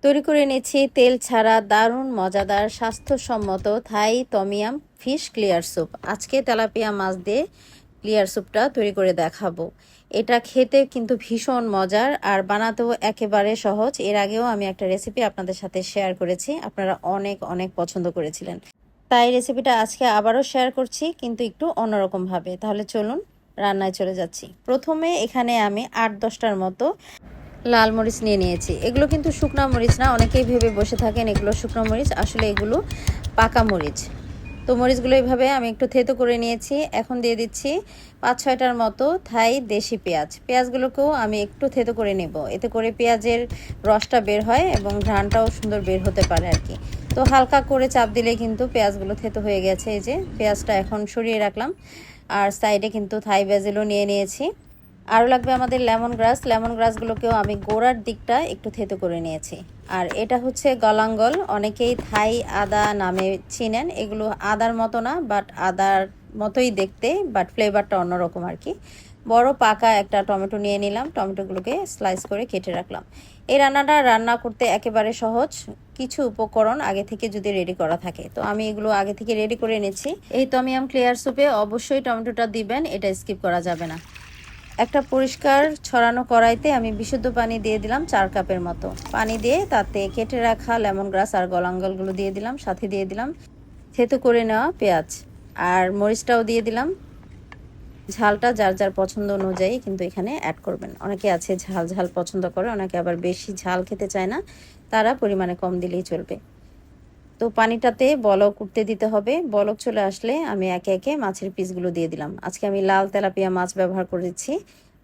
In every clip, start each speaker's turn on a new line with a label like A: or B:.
A: তৈরি করে নিচ্ছি তেল ছাড়া দারুণ মজাদার স্বাস্থ্যসম্মত থাই টমিয়াম ফিশ ক্লিয়ার স্যুপ। আজকে তেলাপিয়া মাছ দিয়ে ক্লিয়ার স্যুপটা তৈরি করে দেখাবো। এটা খেতে কিন্তু ভীষণ মজার আর বানাতেও একেবারে সহজ। এর আগেও আমি একটা রেসিপি আপনাদের সাথে শেয়ার করেছি, আপনারা অনেক অনেক পছন্দ করেছিলেন, তাই রেসিপিটা আজকে আবারও শেয়ার করছি, কিন্তু একটু অন্যরকমভাবে। তাহলে চলুন রান্নায় চলে যাচ্ছি। প্রথমে এখানে আমি 8-10টার মতো লাল মরিচ নিয়ে নিয়েছি। এগুলো কিন্তু শুকনো মরিচ না, অনেকেই ভেবে বসে থাকেন এগুলো শুকনো মরিচ, আসলে এগুলো পাকা মরিচ। তো মরিচগুলো এইভাবে আমি একটু থেতো করে নিয়েছি। এখন দিয়ে দিচ্ছি 5-6টার মতো থাই দেশি পেঁয়াজ। পেঁয়াজগুলোকেও আমি একটু থেতো করে নেব, এতে করে পেঁয়াজের রসটা বের হয় এবং ঘ্রাণটাও সুন্দর বের হতে পারে আর কি। তো হালকা করে চাপ দিলে কিন্তু পেঁয়াজগুলো থেতো হয়ে গেছে। এই যে পেঁয়াজটা এখন সরিয়ে রাখলাম। আর সাইডে কিন্তু থাই ব্যাজিলও নিয়ে নিয়েছি। আরও লাগবে আমাদের লেমন গ্রাস। লেমন গ্রাসগুলোকেও আমি গোড়ার দিকটা একটু থেতো করে নিয়েছি। আর এটা হচ্ছে গলাঙ্গল, অনেকেই থাই আদা নামে চিনেন। এগুলো আদার মতো না, বাট আদার মতোই দেখতে, বাট ফ্লেভারটা অন্যরকম আর কি। বড় পাকা একটা টমেটো নিয়ে নিলাম, টমেটোগুলোকে স্লাইস করে কেটে রাখলাম। এই রান্নাটা রান্না করতে একেবারে সহজ, কিছু উপকরণ আগে থেকে যদি রেডি করা থাকে। তো আমি এগুলো আগে থেকে রেডি করে নিচ্ছি। এই টমিয়াম ক্লিয়ার স্যুপে অবশ্যই টমেটোটা দিবেন, এটা স্কিপ করা যাবে না। একটা পরিষ্কার ছড়ানো কড়াইতে আমি বিশুদ্ধ পানি দিয়ে দিলাম 4 কাপের মতো। পানি দিয়ে তাতে কেটে রাখা লেমন গ্রাস আর গলাঙ্গলগুলো দিয়ে দিলাম, সাথে দিয়ে দিলাম থেতো করে নেওয়া পেঁয়াজ আর মরিচটাও দিয়ে দিলাম। ঝালটা যার যার পছন্দ অনুযায়ী কিন্তু এখানে অ্যাড করবেন। অনেকে আছে ঝাল ঝাল পছন্দ করে, অনেকে আবার বেশি ঝাল খেতে চায় না, তারা পরিমাণে কম দিলেই চলবে। তো পানিটাতে বলক উঠতে দিতে হবে। বলক চলে আসলে আমি একে একে মাছের পিসগুলো দিয়ে দিলাম। আজকে আমি লাল তেলাপিয়া মাছ ব্যবহার করেছি।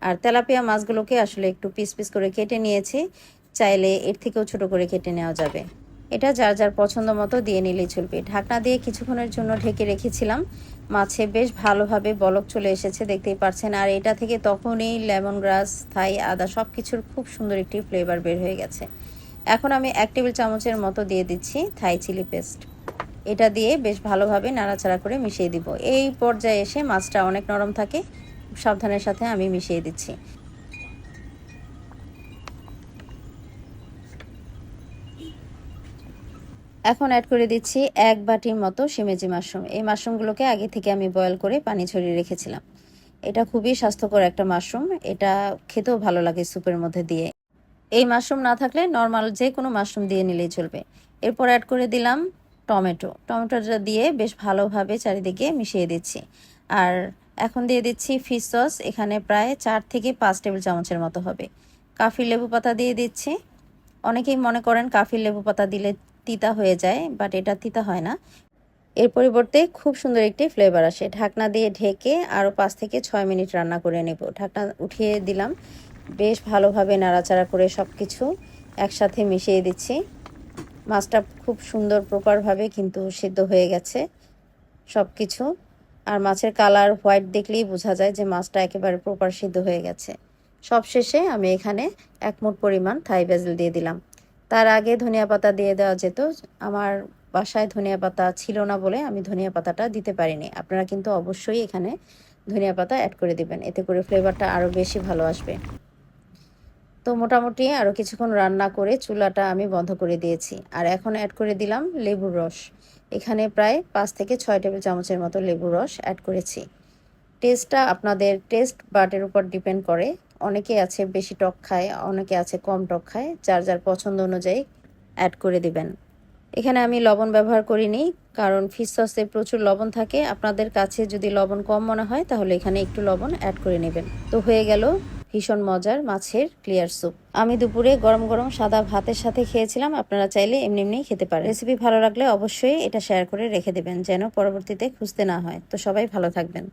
A: আর তেলাপিয়া মাছগুলোকে আসলে একটু পিস পিস করে কেটে নিয়েছি, চাইলে এর থেকেও ছোট করে কেটে নেওয়া যাবে। এটা যার যার পছন্দ মতো দিয়ে নিলেই চলবে। ঢাকনা দিয়ে কিছুক্ষণের জন্য ঢেকে রেখেছিলাম। মাছে বেশ ভালোভাবে বলক চলে এসেছে, দেখতেই পাচ্ছেন। আর এটা থেকে তখনই লেমন গ্রাস, থাই, আদা সব কিছুর খুব সুন্দর একটি ফ্লেভার বের হয়ে গেছে। এখন আমি 1 টেবিল চামচের মতো দিয়ে দিচ্ছি থাই চিলি পেস্ট। এটা দিয়ে বেশ ভালোভাবে নাড়াচাড়া করে মিশিয়ে দিব। এই পর্যায়ে এসে মাছটা অনেক নরম থাকে, সাবধানের সাথে আমি মিশিয়ে দিচ্ছি। এখন অ্যাড করে দিচ্ছি 1 বাটির মতো শিমেজি মাশরুম। এই মাশরুমগুলোকে আগে থেকে আমি বয়েল করে পানি ঝরিয়ে রেখেছিলাম। এটা খুবই স্বাস্থ্যকর একটা মাশরুম, এটা খেতেও ভালো লাগে স্যুপের মধ্যে দিয়ে। এই মাশরুম না থাকলে নর্মাল যে কোনো মাশরুম দিয়ে নিলেই চলবে। এরপর অ্যাড করে দিলাম টমেটোটা দিয়ে বেশ ভালোভাবে চারিদিকে মিশিয়ে দিচ্ছি। আর এখন দিয়ে দিচ্ছি ফিশ সস, এখানে প্রায় 4 থেকে 5 টেবিল চামচের মতো হবে। কাফি লেবু পাতা দিয়ে দিচ্ছি। অনেকেই মনে করেন কাফি লেবু পাতা দিলে তিতা হয়ে যায়, বাট এটা তিতা হয় না। এর পরিবর্তে খুব সুন্দর একটি ফ্লেভার আসে। ঢাকনা দিয়ে ঢেকে আরও 5 থেকে 6 মিনিট রান্না করে নেব। ঢাকনা উঠিয়ে দিলাম, বেশ ভালোভাবে নাড়াচাড়া করে সব কিছু একসাথে মিশিয়ে দিচ্ছি। মাছটা খুব সুন্দর প্রপারভাবে কিন্তু সিদ্ধ হয়ে গেছে সব কিছু। আর মাছের কালার হোয়াইট দেখলেই বোঝা যায় যে মাছটা একেবারে প্রপার সিদ্ধ হয়ে গেছে। সবশেষে আমি এখানে 1 মুঠ পরিমাণ থাই ব্যাজিল দিয়ে দিলাম। তার আগে ধনিয়া পাতা দিয়ে দেওয়া যেত, আমার বাসায় ধনিয়া পাতা ছিল না বলে আমি ধনিয়া পাতাটা দিতে পারিনি। আপনারা কিন্তু অবশ্যই এখানে ধনিয়া পাতা অ্যাড করে দিবেন, এতে করে ফ্লেভারটা আরও বেশি ভালো আসবে। তো মোটামুটি আরও কিছুক্ষণ রান্না করে চুলাটা আমি বন্ধ করে দিয়েছি। আর এখন অ্যাড করে দিলাম লেবুর রস। এখানে প্রায় 5 থেকে 6 টেবিল চামচের মতো লেবুর রস অ্যাড করেছি। টেস্টটা আপনাদের টেস্ট বাটের উপর ডিপেন্ড করে। অনেকে আছে বেশি টক খায়, অনেকে আছে কম টক খায়, যার যার পছন্দ অনুযায়ী অ্যাড করে দিবেন। এখানে আমি লবণ ব্যবহার করিনি, কারণ ফিশ সসে প্রচুর লবণ থাকে। আপনাদের কাছে যদি লবণ কম মনে হয় তাহলে এখানে একটু লবণ অ্যাড করে নেবেন। তো হয়ে গেল ভীষণ মজার মাছের ক্লিয়ার স্যুপ। আমি দুপুরে গরম গরম সাদা ভাতের সাথে খেয়েছিলাম, আপনারা চাইলে এমনি এমনি খেতে পারেন। রেসিপি ভালো লাগলে অবশ্যই এটা শেয়ার করে রেখে দেবেন, যেন পরবর্তীতে খুঁজতে না হয়। তো সবাই ভালো থাকবেন।